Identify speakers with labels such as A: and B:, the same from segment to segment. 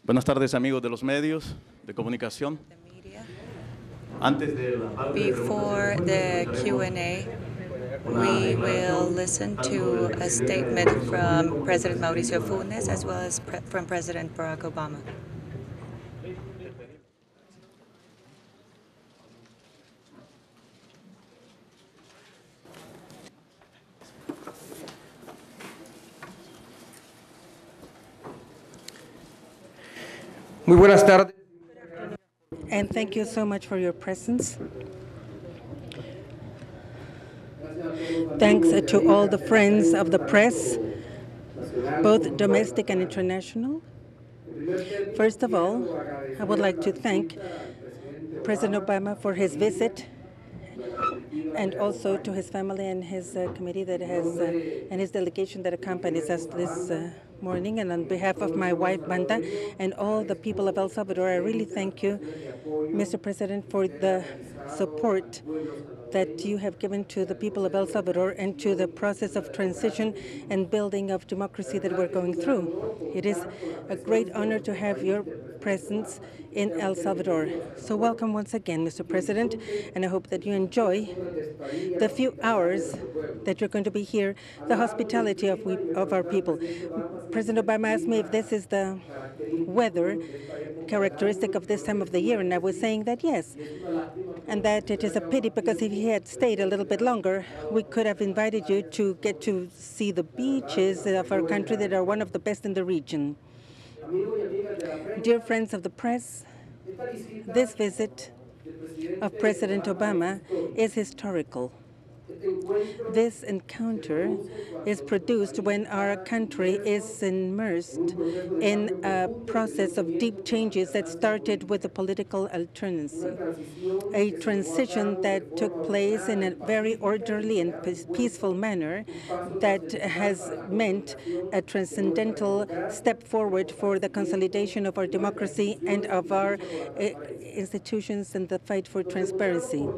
A: Buenas tardes, amigos de los medios de comunicación. Antes de la parte de
B: Before the Q&A, we will listen to a statement from President Mauricio Funes as well as from President Barack Obama.
C: Muy buenas tardes.
D: And thank you so much for your presence. Thanks to all the friends of the press, both domestic and international. First of all, I would like to thank President Obama for his visit, and also to his family and his committee that has, and his delegation that accompanies us this morning. And on behalf of my wife, Banda, and all the people of El Salvador, I really thank you, Mr. President, for the support that you have given to the people of El Salvador and to the process of transition and building of democracy that we're going through. It is a great honor to have your presence in El Salvador. So welcome once again, Mr. President, and I hope that you enjoy the few hours that you're going to be here, the hospitality of our people. President Obama asked me if this is the weather characteristic of this time of the year, and I was saying that yes, and that it is a pity because if he had stayed a little bit longer, we could have invited you to get to see the beaches of our country that are one of the best in the region. Dear friends of the press, this visit of President Obama is historical. This encounter is produced when our country is immersed in a process of deep changes that started with the political alternancy, a transition that took place in a very orderly and peaceful manner that has meant a transcendental step forward for the consolidation of our democracy and of our institutions in the fight for transparency.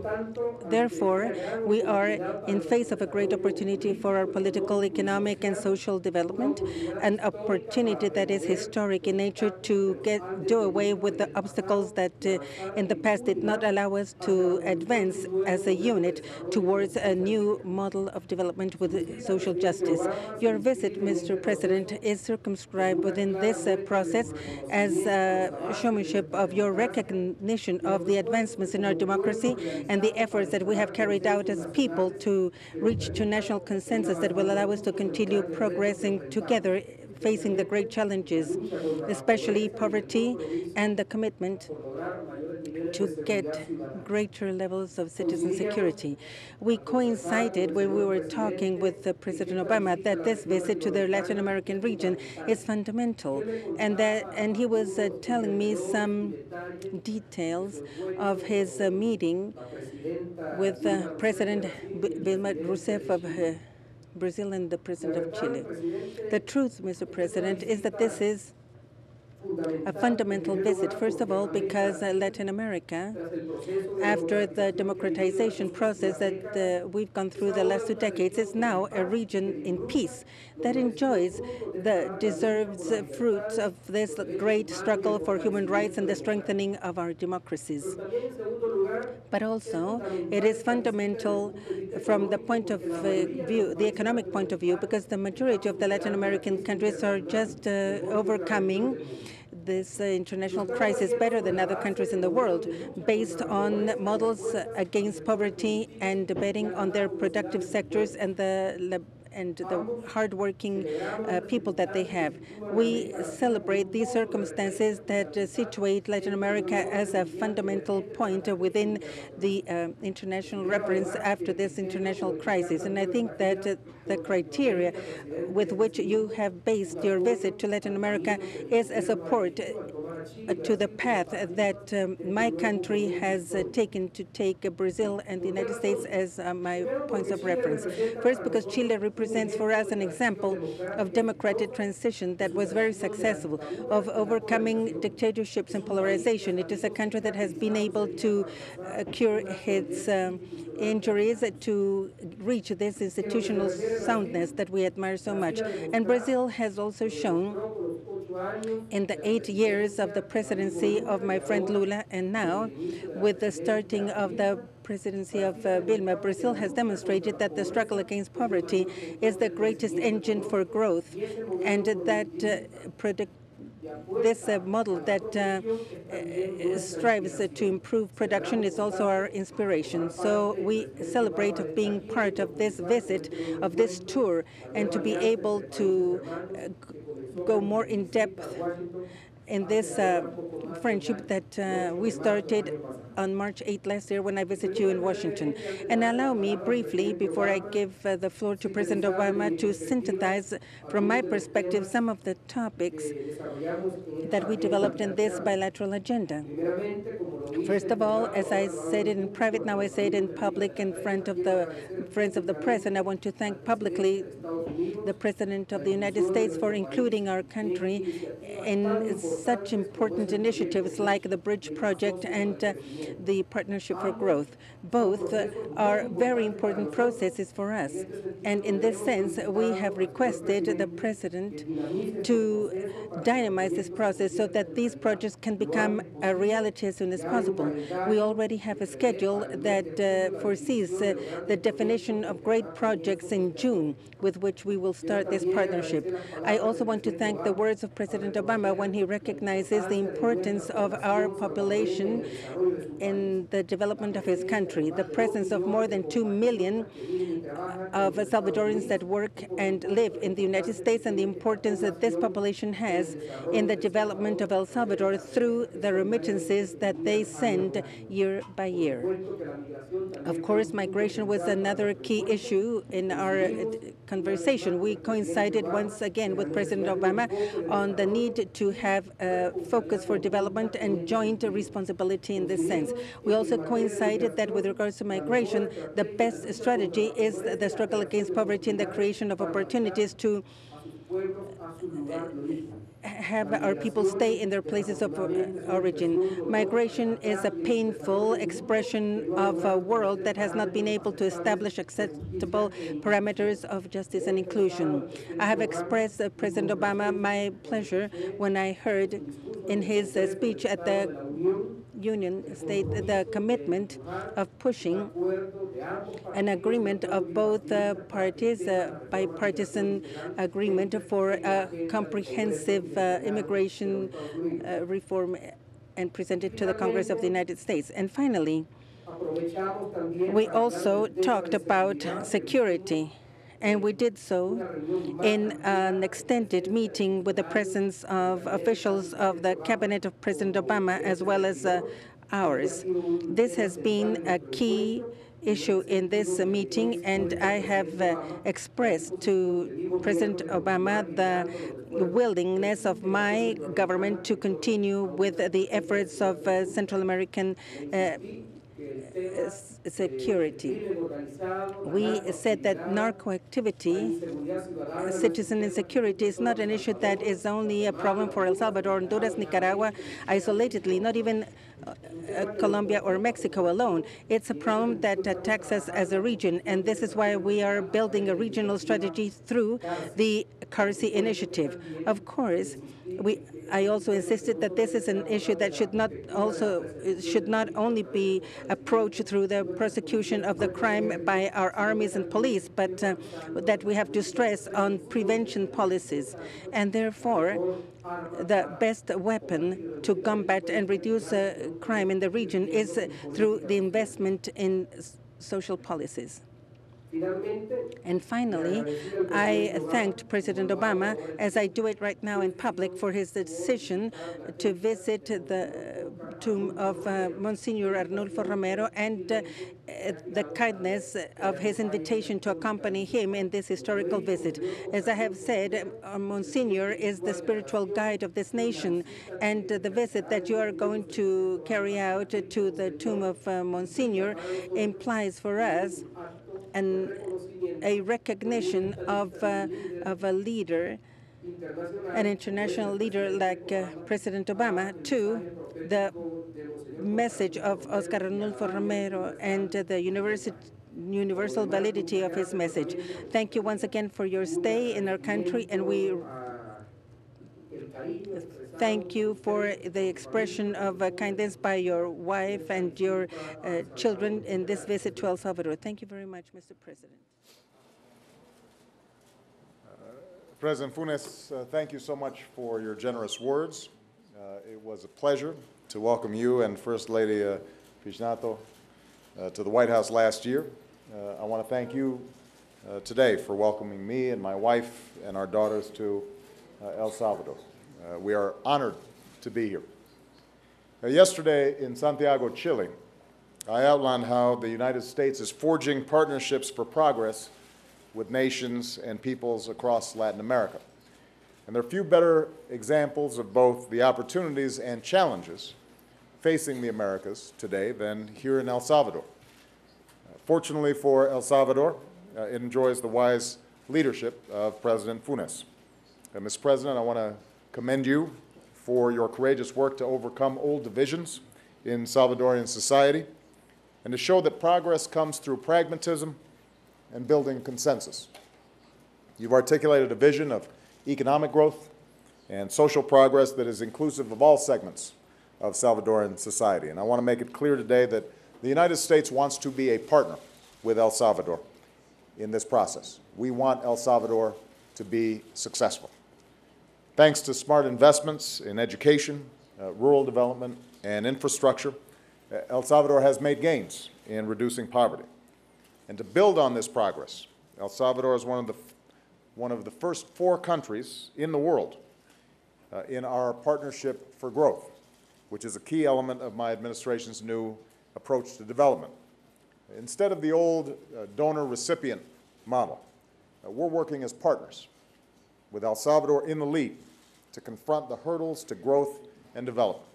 D: Therefore, we are in face of a great opportunity for our political, economic, and social development, an opportunity that is historic in nature to do away with the obstacles that in the past did not allow us to advance as a unit towards a new model of development with social justice. Your visit, Mr. President, is circumscribed within this process as a showmanship of your recognition of the advancements in our democracy and the efforts that we have carried out as people to reach to national consensus that will allow us to continue progressing together, facing the great challenges, especially poverty and the commitment to get greater levels of citizen security. We coincided when we were talking with President Obama that this visit to the Latin American region is fundamental, and he was telling me some details of his meeting with President Dilma Rousseff of Brazil and the President of Chile. The truth, Mr. President, is that this is a fundamental visit, first of all, because Latin America, after the democratization process that we've gone through the last 2 decades, is now a region in peace that enjoys the deserved fruits of this great struggle for human rights and the strengthening of our democracies. But also, it is fundamental from the point of view, the economic point of view, because the majority of the Latin American countries are just overcoming this international crisis better than other countries in the world, based on models against poverty and betting on their productive sectors and the hardworking people that they have. We celebrate these circumstances that situate Latin America as a fundamental point within the international reference after this international crisis. And I think that the criteria with which you have based your visit to Latin America is a support to the path that my country has taken to take Brazil and the United States as my points of reference. First, because Chile represents for us an example of democratic transition that was very successful, of overcoming dictatorships and polarization. It is a country that has been able to cure its injuries, to reach this institutional soundness that we admire so much. And Brazil has also shown in the 8 years of the presidency of my friend Lula, and now with the starting of the presidency of Vilma, Brazil has demonstrated that the struggle against poverty is the greatest engine for growth, and that this model that strives to improve production is also our inspiration. So we celebrate of being part of this visit, of this tour, and to be able to go more in depth in this friendship that we started on March 8 last year when I visited you in Washington. And allow me briefly, before I give the floor to President Obama, to synthesize from my perspective some of the topics that we developed in this bilateral agenda. First of all, as I said it in private, now I say it in public in front of the friends of the press, and I want to thank publicly the President of the United States for including our country in such important initiatives like the Bridge Project and the Partnership for Growth. Both are very important processes for us. And in this sense, we have requested the President to dynamize this process so that these projects can become a reality as soon as possible. We already have a schedule that foresees the definition of great projects in June, with which we will start this partnership. I also want to thank the words of President Obama when he recognizes the importance of our population in the development of his country. The presence of more than 2 million of Salvadorans that work and live in the United States, and the importance that this population has in the development of El Salvador through the remittances that they send year by year. Of course, migration was another key issue in our conversation. We coincided once again with President Obama on the need to have a focus for development and joint responsibility in this sense. We also coincided that with regards to migration, the best strategy is the struggle against poverty and the creation of opportunities to have our people stay in their places of origin. Migration is a painful expression of a world that has not been able to establish acceptable parameters of justice and inclusion. I have expressed President Obama my pleasure when I heard in his speech at the Union State the commitment of pushing an agreement of both parties, a bipartisan agreement for a comprehensive immigration reform, and present it to the Congress of the United States. And finally, we also talked about security, and we did so in an extended meeting with the presence of officials of the cabinet of President Obama as well as ours. This has been a key issue in this meeting, and I have expressed to President Obama the willingness of my government to continue with the efforts of Central American security. We said that narco activity, citizen insecurity, is not an issue that is only a problem for El Salvador, Honduras, Nicaragua, isolatedly, not even Colombia or Mexico alone. It's a problem that attacks us as a region, and this is why we are building a regional strategy through the Currency Initiative. Of course, I also insisted that this is an issue that should not only be approached through the prosecution of the crime by our armies and police, but that we have to stress on prevention policies. And therefore, the best weapon to combat and reduce crime in the region is through the investment in social policies. And finally, I thanked President Obama, as I do it right now in public, for his decision to visit the tomb of Monsignor Arnulfo Romero and the kindness of his invitation to accompany him in this historical visit. As I have said, Monsignor is the spiritual guide of this nation, and the visit that you are going to carry out to the tomb of Monsignor implies for us a recognition of a leader, an international leader like President Obama, to the message of Oscar Arnulfo Romero and the universal validity of his message. Thank you once again for your stay in our country, and we Thank you for the expression of kindness by your wife and your children in this visit to El Salvador. Thank you very much, Mr. President.
E: President Funes, thank you so much for your generous words. It was a pleasure to welcome you and First Lady Pishnato to the White House last year. I want to thank you today for welcoming me and my wife and our daughters to El Salvador. We are honored to be here. Yesterday in Santiago, Chile, I outlined how the United States is forging partnerships for progress with nations and peoples across Latin America. And there are few better examples of both the opportunities and challenges facing the Americas today than here in El Salvador. Fortunately for El Salvador, it enjoys the wise leadership of President Funes. Mr. President, I want to commend you for your courageous work to overcome old divisions in Salvadorian society and to show that progress comes through pragmatism and building consensus. You've articulated a vision of economic growth and social progress that is inclusive of all segments of Salvadoran society. And I want to make it clear today that the United States wants to be a partner with El Salvador in this process. We want El Salvador to be successful. Thanks to smart investments in education, rural development, and infrastructure, El Salvador has made gains in reducing poverty. And to build on this progress, El Salvador is one of the first 4 countries in the world in our Partnership for Growth, which is a key element of my administration's new approach to development. Instead of the old donor-recipient model, we're working as partners with El Salvador in the lead to confront the hurdles to growth and development.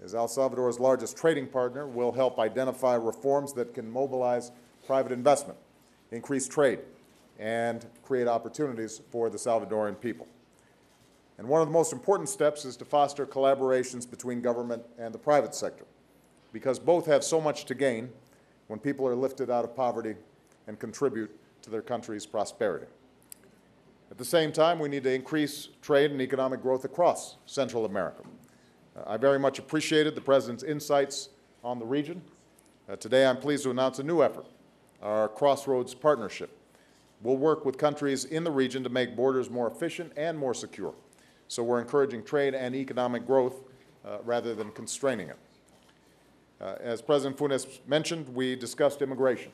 E: As El Salvador's largest trading partner, we'll help identify reforms that can mobilize private investment, increase trade, and create opportunities for the Salvadoran people. And one of the most important steps is to foster collaborations between government and the private sector, because both have so much to gain when people are lifted out of poverty and contribute to their country's prosperity. At the same time, we need to increase trade and economic growth across Central America. I very much appreciated the President's insights on the region. Today, I'm pleased to announce a new effort, our Crossroads Partnership. We'll work with countries in the region to make borders more efficient and more secure. So we're encouraging trade and economic growth rather than constraining it. As President Funes mentioned, we discussed immigration.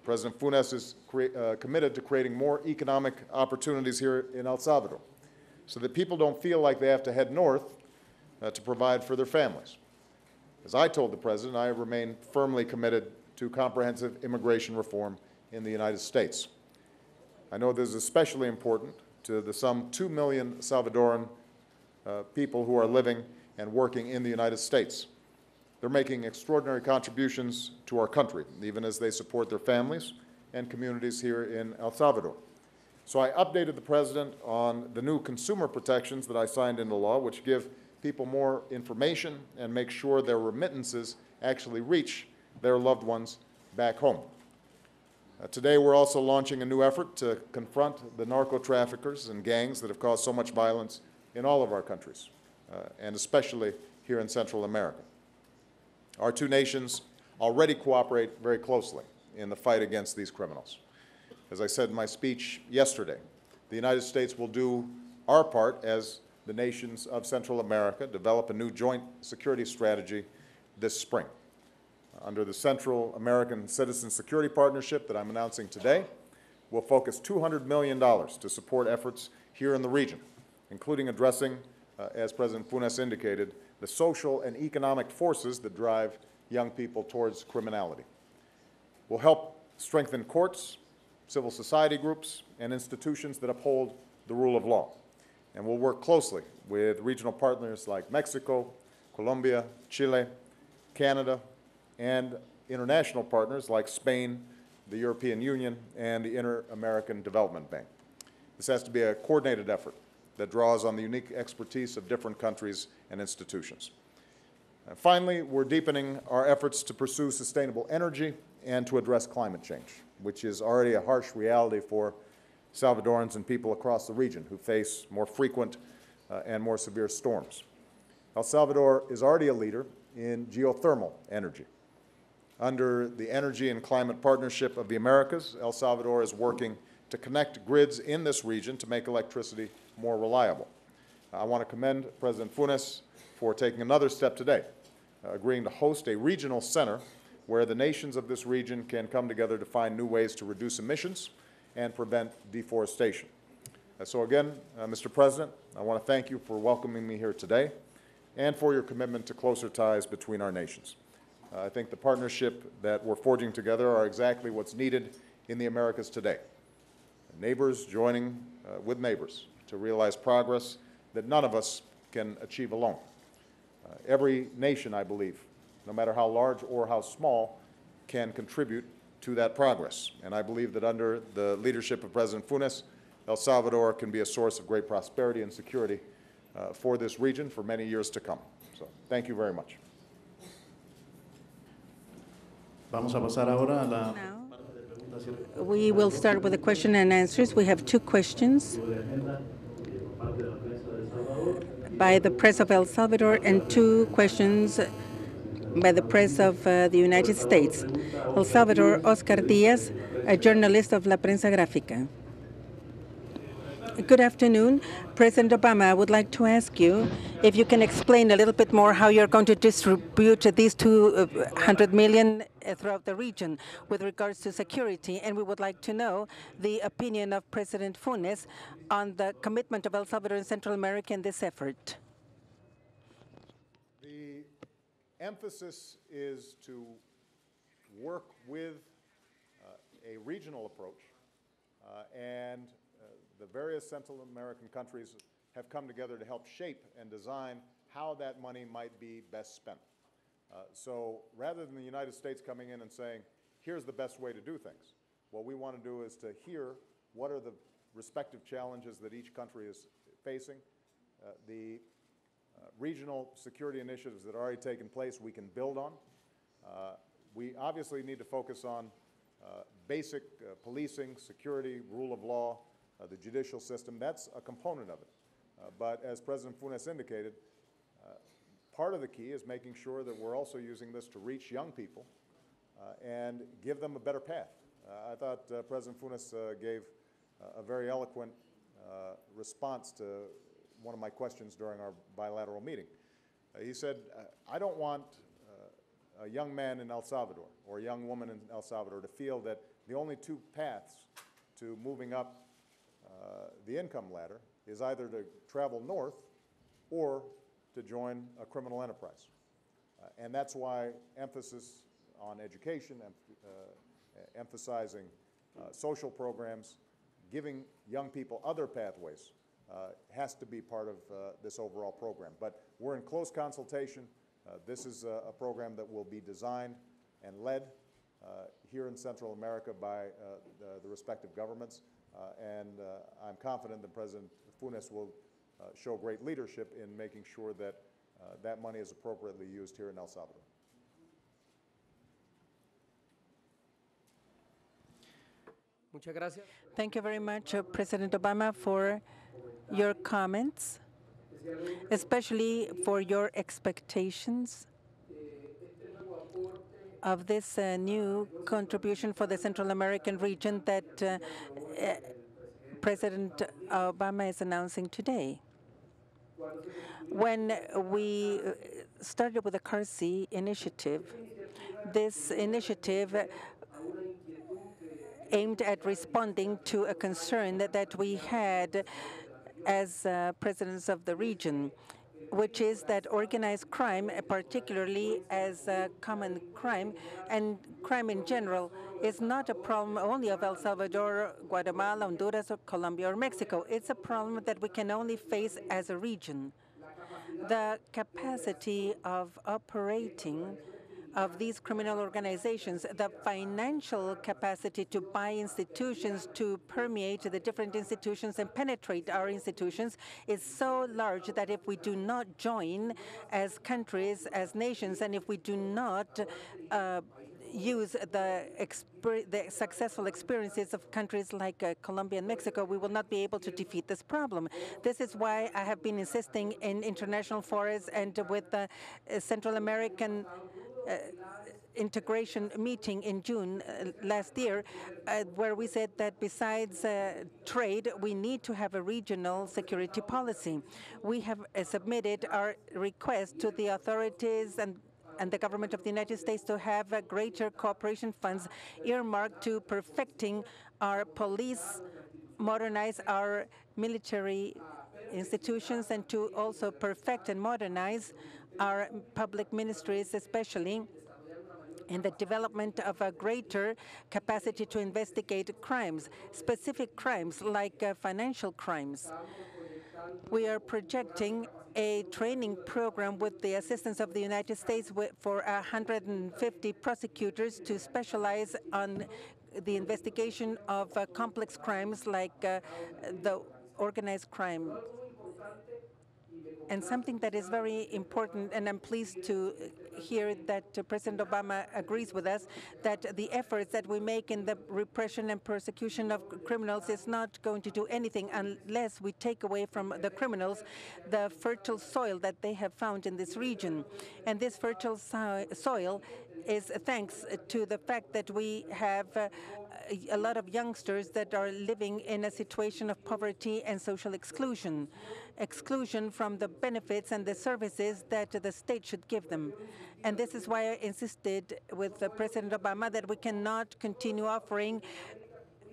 E: President Funes is committed to creating more economic opportunities here in El Salvador so that people don't feel like they have to head north to provide for their families. As I told the President, I remain firmly committed to comprehensive immigration reform in the United States. I know this is especially important to the some 2 million Salvadoran people who are living and working in the United States. They're making extraordinary contributions to our country, even as they support their families and communities here in El Salvador. So I updated the President on the new consumer protections that I signed into law, which give people more information and make sure their remittances actually reach their loved ones back home. Today, we're also launching a new effort to confront the narco-traffickers and gangs that have caused so much violence in all of our countries, and especially here in Central America. Our 2 nations already cooperate very closely in the fight against these criminals. As I said in my speech yesterday, the United States will do our part as the nations of Central America develop a new joint security strategy this spring. Under the Central American Citizen Security Partnership that I'm announcing today, we'll focus $200 million to support efforts here in the region, including addressing, as President Funes indicated, the social and economic forces that drive young people towards criminality. We'll help strengthen courts, civil society groups, and institutions that uphold the rule of law. And we'll work closely with regional partners like Mexico, Colombia, Chile, Canada, and international partners like Spain, the European Union, and the Inter-American Development Bank. This has to be a coordinated effort that draws on the unique expertise of different countries and institutions. Finally, we're deepening our efforts to pursue sustainable energy and to address climate change, which is already a harsh reality for Salvadorans and people across the region who face more frequent and more severe storms. El Salvador is already a leader in geothermal energy. Under the Energy and Climate Partnership of the Americas, El Salvador is working to connect grids in this region to make electricity more reliable. I want to commend President Funes for taking another step today, agreeing to host a regional center where the nations of this region can come together to find new ways to reduce emissions and prevent deforestation. So again, Mr. President, I want to thank you for welcoming me here today and for your commitment to closer ties between our nations. I think the partnership that we're forging together are exactly what's needed in the Americas today. Neighbors joining with neighbors to realize progress that none of us can achieve alone. Every nation, I believe, no matter how large or how small, can contribute to that progress. And I believe that under the leadership of President Funes, El Salvador can be a source of great prosperity and security for this region for many years to come. So thank you very much.
A: Vamos a pasar ahora a la
D: Now,
A: parte de preguntas y respuestas.
D: we will start with the question and answers. We have two questions by the press of El Salvador and two questions by the press of the United States. El Salvador, Oscar Diaz, a journalist of La Prensa Gráfica. Good afternoon. President Obama, I would like to ask you if you can explain a little bit more how you're going to distribute these $200 million throughout the region with regards to security. And we would like to know the opinion of President Funes on the commitment of El Salvador and Central America in this effort.
E: The emphasis is to work with a regional approach, and the various Central American countries have come together to help shape and design how that money might be best spent. So rather than the United States coming in and saying, here's the best way to do things, what we want to do is to hear what are the respective challenges that each country is facing. The regional security initiatives that are already taken place we can build on. We obviously need to focus on basic policing, security, rule of law, the judicial system. That's a component of it. But as President Funes indicated, part of the key is making sure that we're also using this to reach young people and give them a better path. I thought President Funes gave a very eloquent response to one of my questions during our bilateral meeting. He said, I don't want a young man in El Salvador or a young woman in El Salvador to feel that the only two paths to moving up the income ladder is either to travel north or to join a criminal enterprise. And that's why emphasis on education, emphasizing social programs, giving young people other pathways has to be part of this overall program. But we're in close consultation. This is a program that will be designed and led here in Central America by the respective governments. And I'm confident that President Funes will show great leadership in making sure that that money is appropriately used here in El Salvador.
C: Muchas gracias.
D: Thank you very much, President Obama, for your comments, especially for your expectations of this new contribution for the Central American region that President Obama is announcing today. When we started with the CARSI initiative, this initiative aimed at responding to a concern that we had as presidents of the region, which is that organized crime, particularly as a common crime, and crime in general, is not a problem only of El Salvador, Guatemala, Honduras, or Colombia, or Mexico. It's a problem that we can only face as a region. The capacity of operating of these criminal organizations, the financial capacity to buy institutions, to permeate the different institutions and penetrate our institutions is so large that if we do not join as countries, as nations, and if we do not use the successful experiences of countries like Colombia and Mexico, we will not be able to defeat this problem. This is why I have been insisting in international forums and with the Central American integration meeting in June last year, where we said that besides trade, we need to have a regional security policy. We have submitted our request to the authorities and the government of the United States to have greater cooperation funds earmarked to perfecting our police, modernize our military institutions, and to also perfect and modernize our public ministries, especially in the development of a greater capacity to investigate crimes, specific crimes like financial crimes. We are projecting a training program with the assistance of the United States for 150 prosecutors to specialize on the investigation of complex crimes like the organized crime. And something that is very important, and I'm pleased to hear that President Obama agrees with us, that the efforts that we make in the repression and persecution of criminals is not going to do anything unless we take away from the criminals the fertile soil that they have found in this region. And this fertile soil is thanks to the fact that we have a lot of youngsters that are living in a situation of poverty and social exclusion from the benefits and the services that the state should give them. And this is why I insisted with President Obama that we cannot continue offering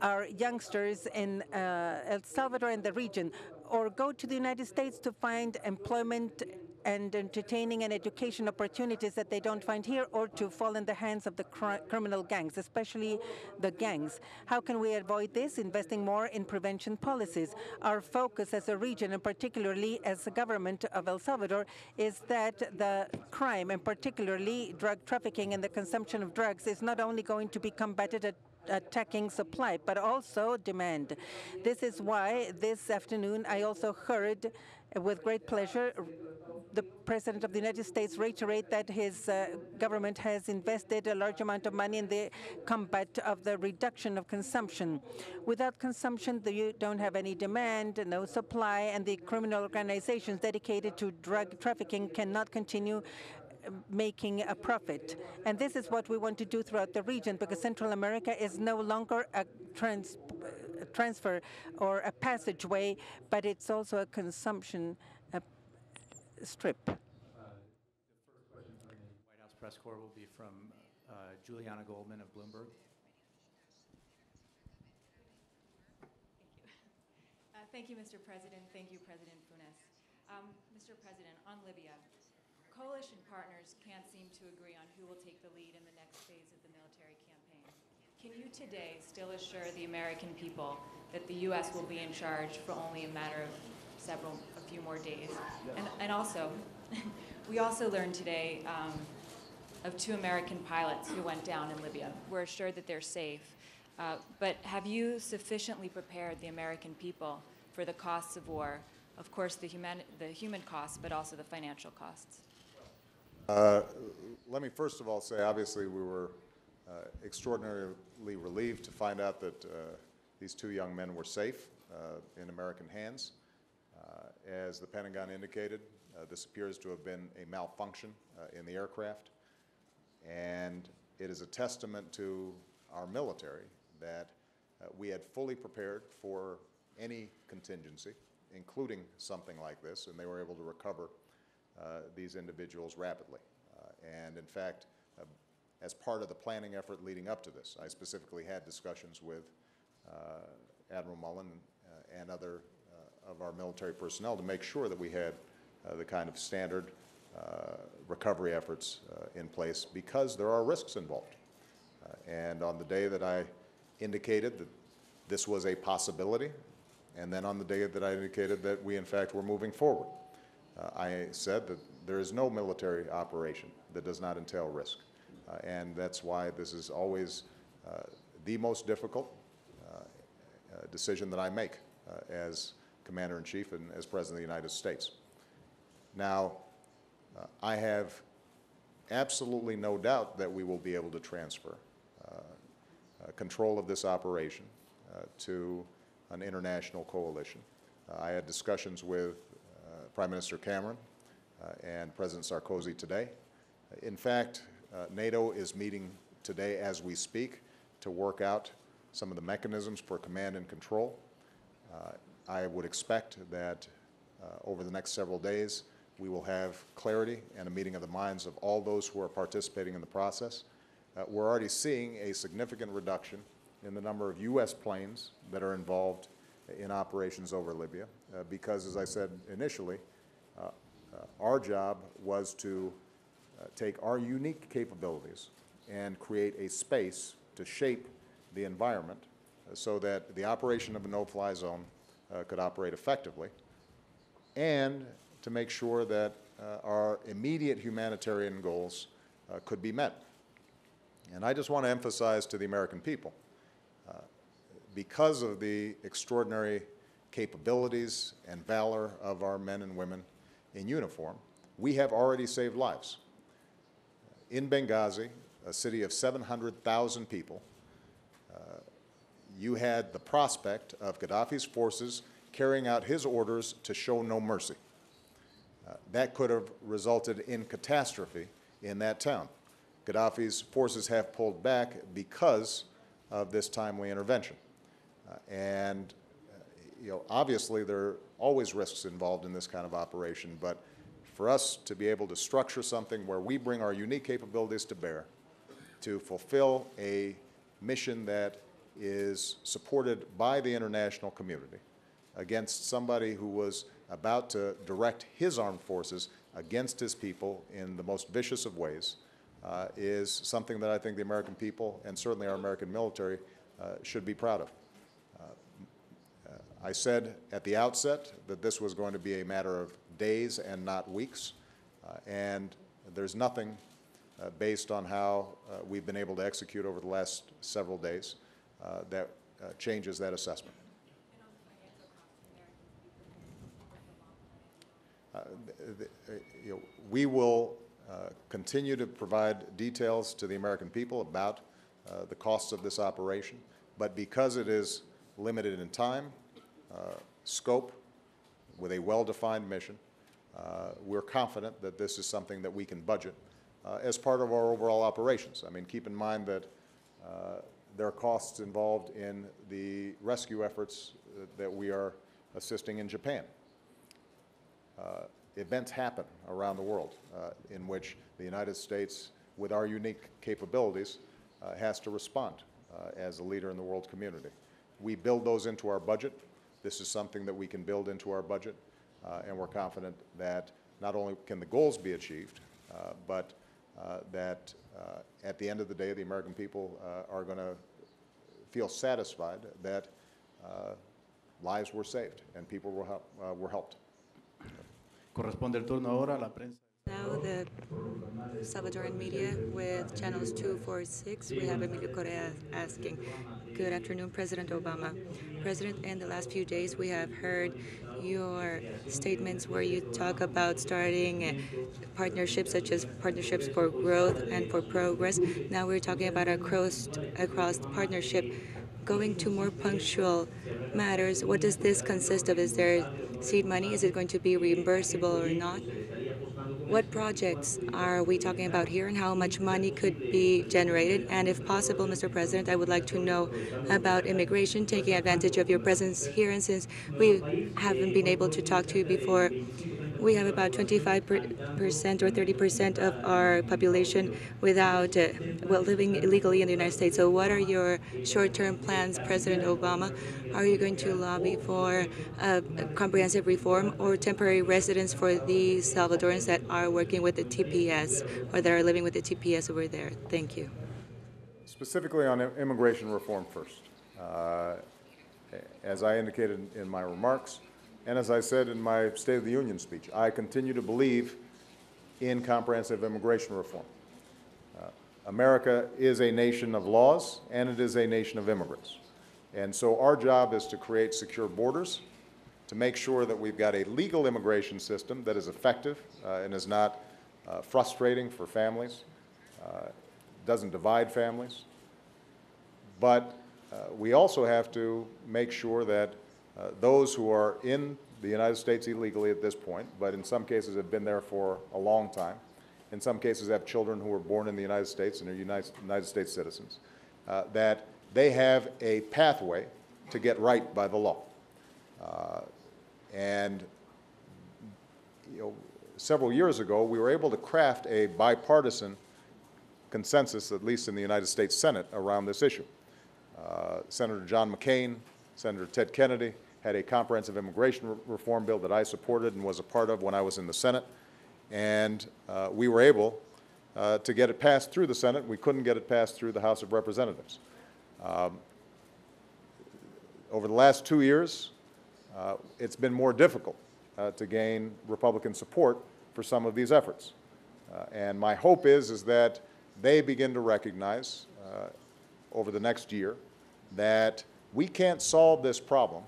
D: our youngsters in El Salvador and the region, or go to the United States to find employment and entertaining and education opportunities that they don't find here, or to fall in the hands of the criminal gangs, especially the gangs. How can we avoid this? Investing more in prevention policies. Our focus as a region, and particularly as the government of El Salvador, is that the crime, and particularly drug trafficking and the consumption of drugs, is not only going to be combated at attacking supply, but also demand. This is why this afternoon I also heard with great pleasure the President of the United States reiterate that his government has invested a large amount of money in the combat of the reduction of consumption. Without consumption, you don't have any demand, no supply, and the criminal organizations dedicated to drug trafficking cannot continue making a profit. And this is what we want to do throughout the region, because Central America is no longer a transfer or a passageway, but it's also a consumption strip.
F: The first question from the White House press corps will be from Juliana Goldman of Bloomberg.
G: Thank you, Mr. President. Thank you, President Funes. Mr. President, on Libya, coalition partners can't seem to agree on who will take the lead in the next phase of the military campaign. Can you today still assure the American people that the U.S. will be in charge for only a matter of a few more days? And also, we also learned today of 2 American pilots who went down in Libya. We're assured that they're safe. But have you sufficiently prepared the American people for the costs of war? Of course, the human costs, but also the financial costs.
E: Let me first of all say, obviously, we were extraordinarily relieved to find out that these 2 young men were safe in American hands. As the Pentagon indicated, this appears to have been a malfunction in the aircraft, and it is a testament to our military that we had fully prepared for any contingency, including something like this, and they were able to recover these individuals rapidly. And in fact, as part of the planning effort leading up to this, I specifically had discussions with Admiral Mullen and other of our military personnel to make sure that we had the kind of standard recovery efforts in place, because there are risks involved. And on the day that I indicated that this was a possibility, and then on the day that I indicated that we in fact were moving forward, I said that there is no military operation that does not entail risk. And that's why this is always the most difficult decision that I make as Commander-in-Chief and as President of the United States. Now, I have absolutely no doubt that we will be able to transfer control of this operation to an international coalition. I had discussions with Prime Minister Cameron and President Sarkozy today. In fact, NATO is meeting today as we speak to work out some of the mechanisms for command and control. I would expect that over the next several days we will have clarity and a meeting of the minds of all those who are participating in the process. We're already seeing a significant reduction in the number of U.S. planes that are involved in operations over Libya because, as I said initially, our job was to take our unique capabilities and create a space to shape the environment so that the operation of a no-fly zone could operate effectively, and to make sure that our immediate humanitarian goals could be met. And I just want to emphasize to the American people, because of the extraordinary capabilities and valor of our men and women in uniform, we have already saved lives. In Benghazi, a city of 700,000 people, you had the prospect of Gaddafi's forces carrying out his orders to show no mercy. That could have resulted in catastrophe in that town. Gaddafi's forces have pulled back because of this timely intervention. Obviously there are always risks involved in this kind of operation, but for us to be able to structure something where we bring our unique capabilities to bear to fulfill a mission that is supported by the international community against somebody who was about to direct his armed forces against his people in the most vicious of ways is something that I think the American people and certainly our American military should be proud of. I said at the outset that this was going to be a matter of days and not weeks, and there's nothing based on how we've been able to execute over the last several days that changes that assessment. We will continue to provide details to the American people about the costs of this operation, but because it is limited in time, scope, with a well-defined mission, we're confident that this is something that we can budget as part of our overall operations. I mean, keep in mind that there are costs involved in the rescue efforts that we are assisting in Japan. Events happen around the world in which the United States, with our unique capabilities, has to respond as a leader in the world community. We build those into our budget. This is something that we can build into our budget, and we're confident that not only can the goals be achieved, but that at the end of the day, the American people are going to feel satisfied that lives were saved and people were helped.
A: Corresponde el turno ahora a la prensa.
B: Now the Salvadoran media with channels 246. We have Emilio Correa asking, good afternoon, President Obama. President, in the last few days we have heard your statements where you talk about starting partnerships such as partnerships for growth and for progress. Now we're talking about a across partnership. Going to more punctual matters, what does this consist of? Is there seed money? Is it going to be reimbursable or not? What projects are we talking about here, and how much money could be generated? And if possible, Mr. President, I would like to know about immigration, taking advantage of your presence here. And since we haven't been able to talk to you before, we have about 25% or 30% of our population without, living illegally in the United States. So what are your short-term plans, President Obama? Are you going to lobby for comprehensive reform or temporary residence for these Salvadorans that are working with the TPS or that are living with the TPS over there? Thank you.
E: Specifically on immigration reform first. As I indicated in my remarks, and as I said in my State of the Union speech, I continue to believe in comprehensive immigration reform. America is a nation of laws, and it is a nation of immigrants. And so our job is to create secure borders, to make sure that we've got a legal immigration system that is effective and is not frustrating for families, doesn't divide families. But we also have to make sure that those who are in the United States illegally at this point, but in some cases have been there for a long time, in some cases have children who were born in the United States and are United States citizens, that they have a pathway to get right by the law. And several years ago, we were able to craft a bipartisan consensus, at least in the United States Senate, around this issue. Senator John McCain, Senator Ted Kennedy had a comprehensive immigration reform bill that I supported and was a part of when I was in the Senate. And we were able to get it passed through the Senate. We couldn't get it passed through the House of Representatives. Over the last 2 years, it's been more difficult to gain Republican support for some of these efforts. And my hope is that they begin to recognize over the next year that we can't solve this problem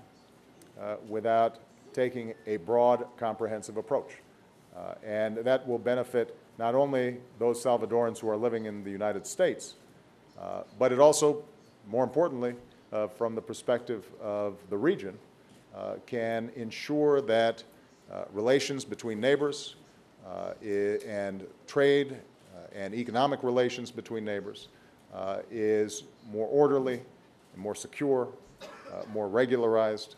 E: without taking a broad, comprehensive approach. And that will benefit not only those Salvadorans who are living in the United States, but it also, more importantly, from the perspective of the region, can ensure that relations between neighbors and trade and economic relations between neighbors is more orderly, more secure, more regularized.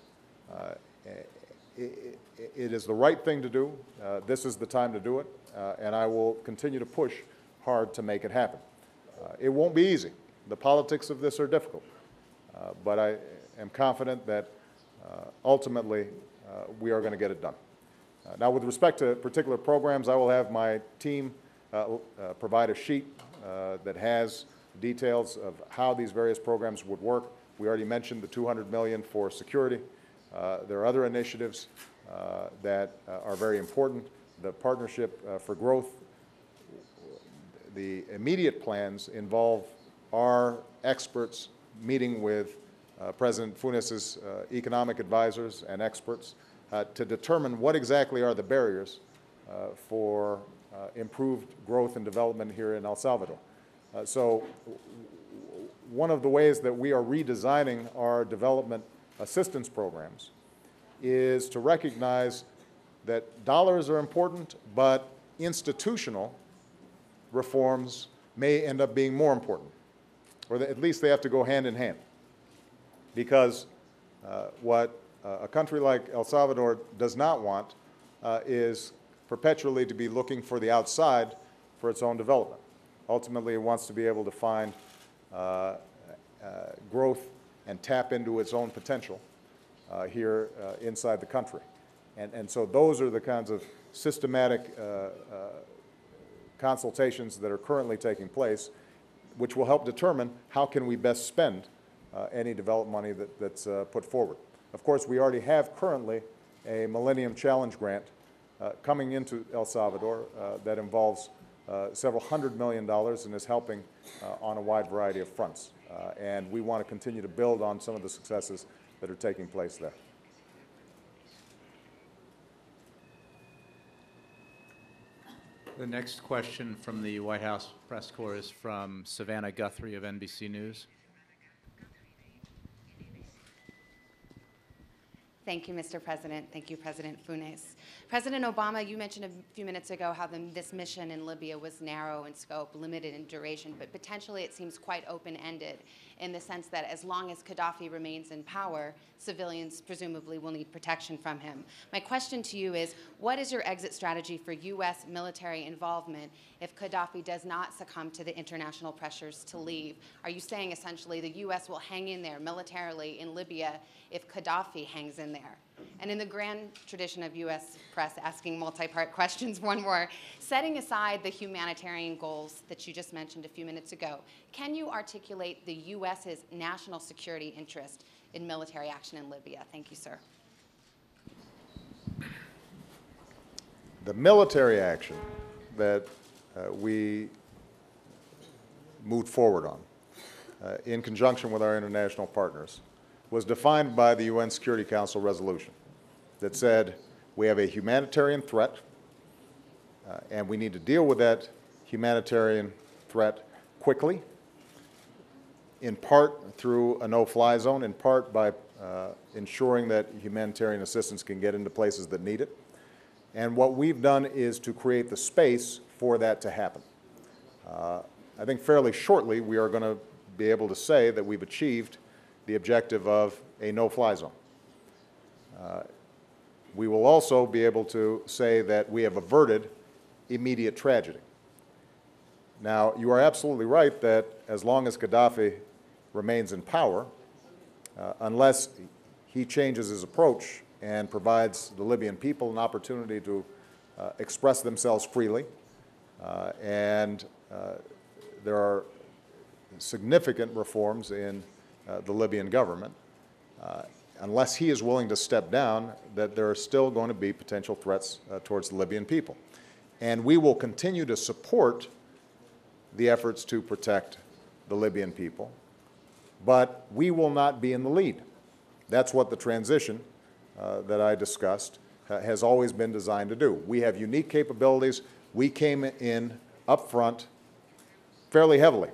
E: It is the right thing to do. This is the time to do it, and I will continue to push hard to make it happen. It won't be easy. The politics of this are difficult, but I am confident that ultimately we are going to get it done. Now, with respect to particular programs, I will have my team provide a sheet that has details of how these various programs would work. We already mentioned the $200 million for security. There are other initiatives that are very important. The Partnership for Growth, the immediate plans involve our experts meeting with President Funes's economic advisors and experts to determine what exactly are the barriers for improved growth and development here in El Salvador. So one of the ways that we are redesigning our development assistance programs is to recognize that dollars are important, but institutional reforms may end up being more important, or at least they have to go hand in hand. Because what a country like El Salvador does not want is perpetually to be looking for the outside for its own development. Ultimately, it wants to be able to find growth and tap into its own potential here inside the country. And so those are the kinds of systematic consultations that are currently taking place, which will help determine how can we best spend any development money that's put forward. Of course, we already have currently a Millennium Challenge grant coming into El Salvador that involves several $100 million and is helping on a wide variety of fronts. And we want to continue to build on some of the successes that are taking place there.
F: The next question from the White House press corps is from Savannah Guthrie of NBC News.
H: Thank you, Mr. President. Thank you, President Funes. President Obama, you mentioned a few minutes ago how this mission in Libya was narrow in scope, limited in duration, but potentially it seems quite open-ended in the sense that as long as Gaddafi remains in power, civilians presumably will need protection from him. My question to you is, what is your exit strategy for U.S. military involvement if Gaddafi does not succumb to the international pressures to leave? Are you saying essentially the U.S. will hang in there militarily in Libya if Gaddafi hangs in there? And in the grand tradition of U.S. press asking multi-part questions, one more. Setting aside the humanitarian goals that you just mentioned a few minutes ago, can you articulate the U.S.'s national security interest in military action in Libya? Thank you, sir.
E: The military action that we moved forward on in conjunction with our international partners was defined by the UN Security Council resolution that said we have a humanitarian threat And we need to deal with that humanitarian threat quickly, in part through a no-fly zone, in part by ensuring that humanitarian assistance can get into places that need it. And what we've done is to create the space for that to happen. I think fairly shortly we are going to be able to say that we've achieved the objective of a no-fly zone. We will also be able to say that we have averted immediate tragedy. Now, you are absolutely right that as long as Gaddafi remains in power, unless he changes his approach and provides the Libyan people an opportunity to express themselves freely, and there are significant reforms in the Libyan government, unless he is willing to step down, that there are still going to be potential threats towards the Libyan people. And we will continue to support the efforts to protect the Libyan people, but we will not be in the lead. That's what the transition that I discussed has always been designed to do. We have unique capabilities. We came in up front fairly heavily,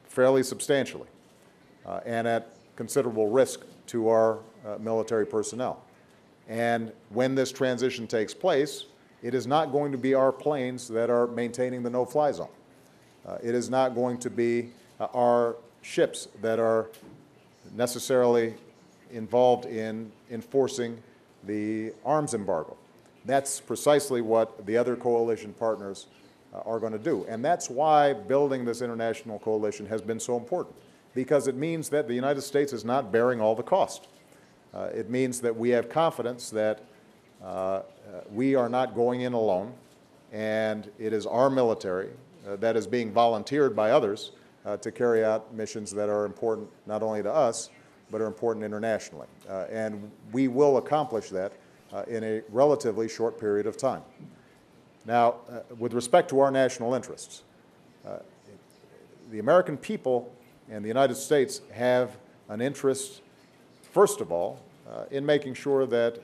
E: fairly substantially, and at considerable risk to our military personnel. And when this transition takes place, it is not going to be our planes that are maintaining the no-fly zone. It is not going to be our ships that are necessarily involved in enforcing the arms embargo. That's precisely what the other coalition partners are going to do. And that's why building this international coalition has been so important, because it means that the United States is not bearing all the cost. It means that we have confidence that we are not going in alone, and it is our military that is being volunteered by others to carry out missions that are important not only to us, but are important internationally. And we will accomplish that in a relatively short period of time. Now, with respect to our national interests, the American people and the United States have an interest, first of all, in making sure that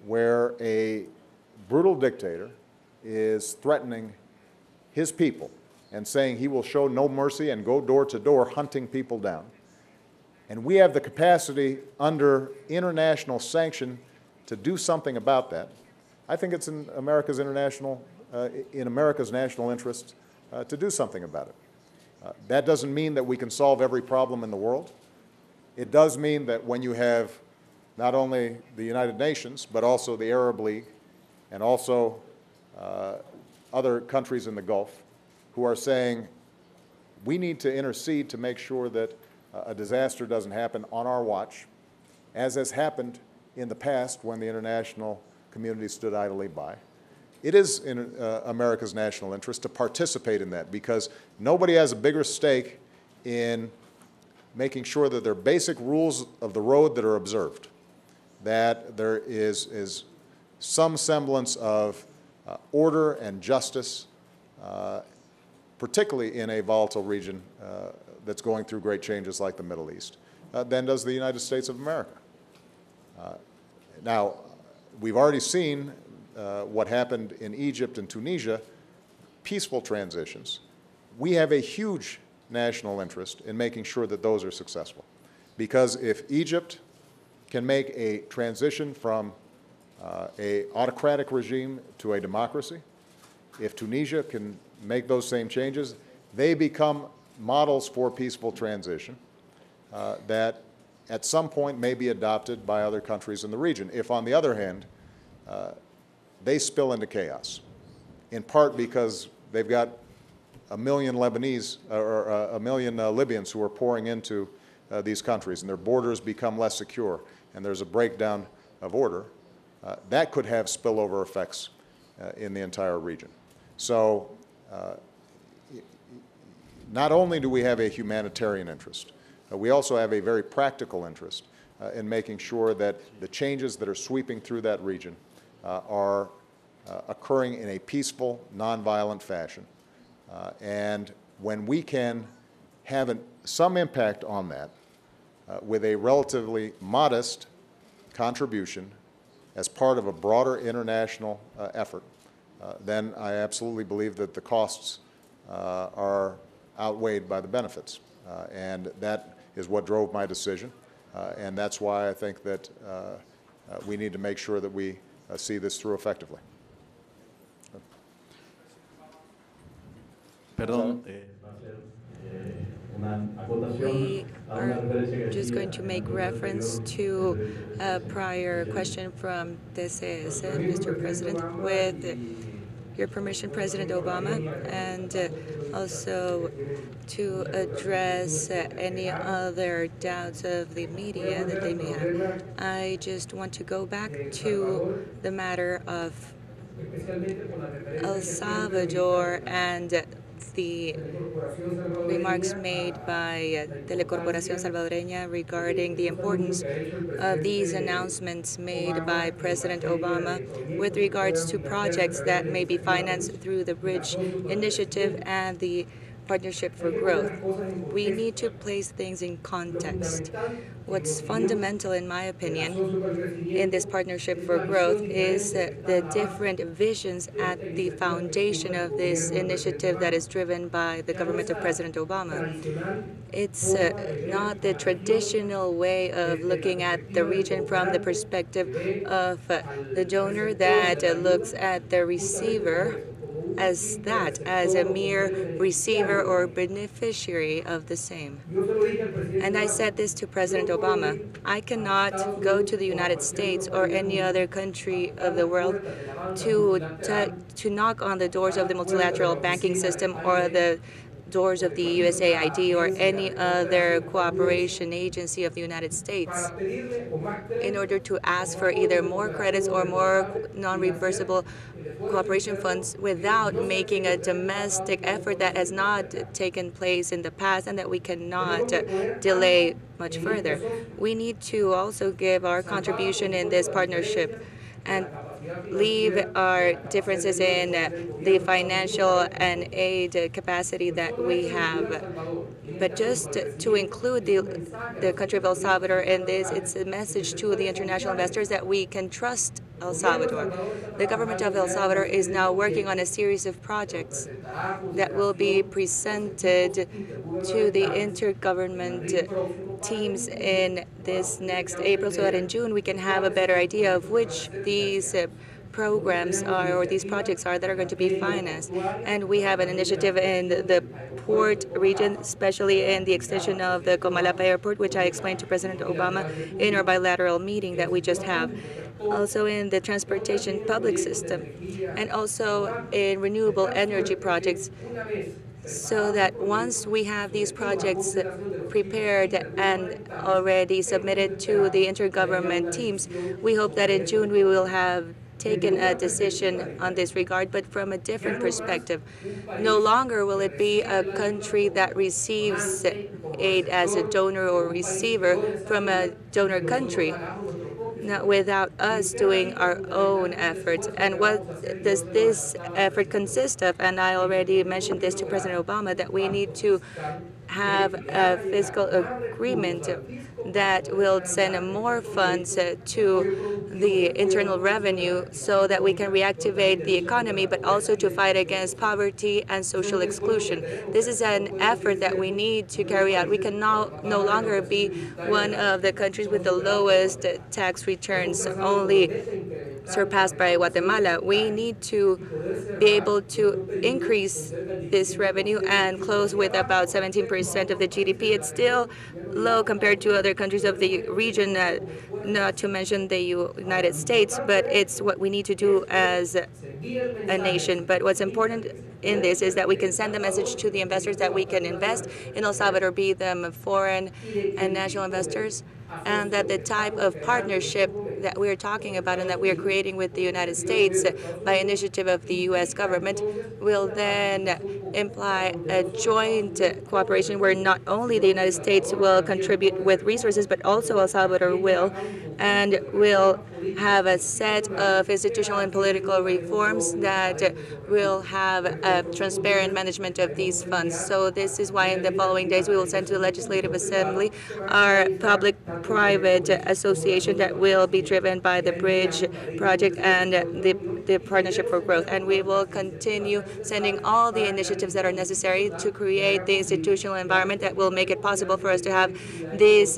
E: where a brutal dictator is threatening his people and saying he will show no mercy and go door to door hunting people down, and we have the capacity under international sanction to do something about that, I think it's in America's national interest to do something about it. That doesn't mean that we can solve every problem in the world. It does mean that when you have not only the United Nations, but also the Arab League and also other countries in the Gulf who are saying we need to intercede to make sure that a disaster doesn't happen on our watch, as has happened in the past when the international community stood idly by. It is in America's national interest to participate in that, because nobody has a bigger stake in making sure that there are basic rules of the road that are observed, that there is some semblance of order and justice, particularly in a volatile region that's going through great changes like the Middle East, than does the United States of America. Now, we've already seen what happened in Egypt and Tunisia, peaceful transitions. We have a huge national interest in making sure that those are successful. Because if Egypt can make a transition from an autocratic regime to a democracy, if Tunisia can make those same changes, they become models for peaceful transition that at some point may be adopted by other countries in the region. If, on the other hand, they spill into chaos, in part because they've got a million Lebanese or a million Libyans who are pouring into these countries, and their borders become less secure, and there's a breakdown of order, that could have spillover effects in the entire region. So not only do we have a humanitarian interest, we also have a very practical interest in making sure that the changes that are sweeping through that region are occurring in a peaceful, nonviolent fashion. And when we can have some impact on that with a relatively modest contribution as part of a broader international effort, then I absolutely believe that the costs are outweighed by the benefits. And that is what drove my decision. And that's why I think that we need to make sure that we see this through effectively.
A: Perdón.
B: We are just going to make reference to a prior question from DCS, Mr. President, with your permission, President Obama, and also to address any other doubts of the media that they may have. I just want to go back to the matter of El Salvador and the remarks made by Telecorporación Salvadoreña regarding the importance of these announcements made by President Obama with regards to projects that may be financed through the Bridge Initiative and the Partnership for Growth. We need to place things in context. What's fundamental, in my opinion, in this Partnership for Growth is the different visions at the foundation of this initiative that is driven by the government of President Obama. It's not the traditional way of looking at the region from the perspective of the donor that looks at the receiver as a mere receiver or beneficiary of the same. And I said this to President Obama. I cannot go to the United States or any other country of the world to knock on the doors of the multilateral banking system or the doors of the USAID or any other cooperation agency of the United States in order to ask for either more credits or more non-reversible cooperation funds without making a domestic effort that has not taken place in the past and that we cannot delay much further. We need to also give our contribution in this partnership and leave our differences in the financial and aid capacity that we have. But just to include the country of El Salvador in this, it's a message to the international investors that we can trust El Salvador. The government of El Salvador is now working on a series of projects that will be presented to the intergovernment teams in this next April, so that in June we can have a better idea of which these programs are or these projects are that are going to be financed. And we have an initiative in the port region, especially in the extension of the Comalapa Airport, which I explained to President Obama in our bilateral meeting that we just have. Also in the transportation public system, and also in renewable energy projects, so that once we have these projects prepared and already submitted to the intergovernment teams, we hope that in June we will have taken a decision on this regard, but from a different perspective. No longer will it be a country that receives aid as a donor or receiver from a donor country, not without us doing our own efforts. And what does this effort consist of? And I already mentioned this to President Obama, that we need to have a fiscal agreement that will send more funds to the internal revenue so that we can reactivate the economy, but also to fight against poverty and social exclusion. This is an effort that we need to carry out. We can no longer be one of the countries with the lowest tax returns, only surpassed by Guatemala. We need to be able to increase this revenue and close with about 17% of the GDP. It's still low compared to other countries of the region, not to mention the United States, but it's what we need to do as a nation. But what's important in this is that we can send a message to the investors that we can invest in El Salvador, be them foreign and national investors, and that the type of partnership that we're talking about and that we are creating with the United States by initiative of the U.S. government will then imply a joint cooperation where not only the United States will contribute with resources, but also El Salvador will, and will have a set of institutional and political reforms that will have a transparent management of these funds. So this is why in the following days we will send to the Legislative Assembly our public-private association that will be driven by the Bridge project and the Partnership for Growth. And we will continue sending all the initiatives that are necessary to create the institutional environment that will make it possible for us to have this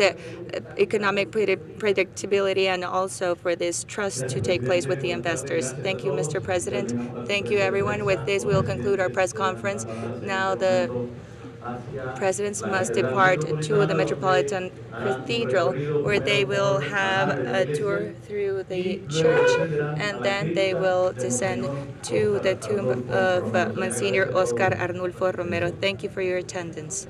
B: economic predictability and also for this trust to take place with the investors. Thank you, Mr. President. Thank you, everyone. With this, we will conclude our press conference. Now the presidents must depart to the Metropolitan Cathedral, where they will have a tour through the church, and then they will descend to the tomb of Monsignor Oscar Arnulfo Romero. Thank you for your attendance.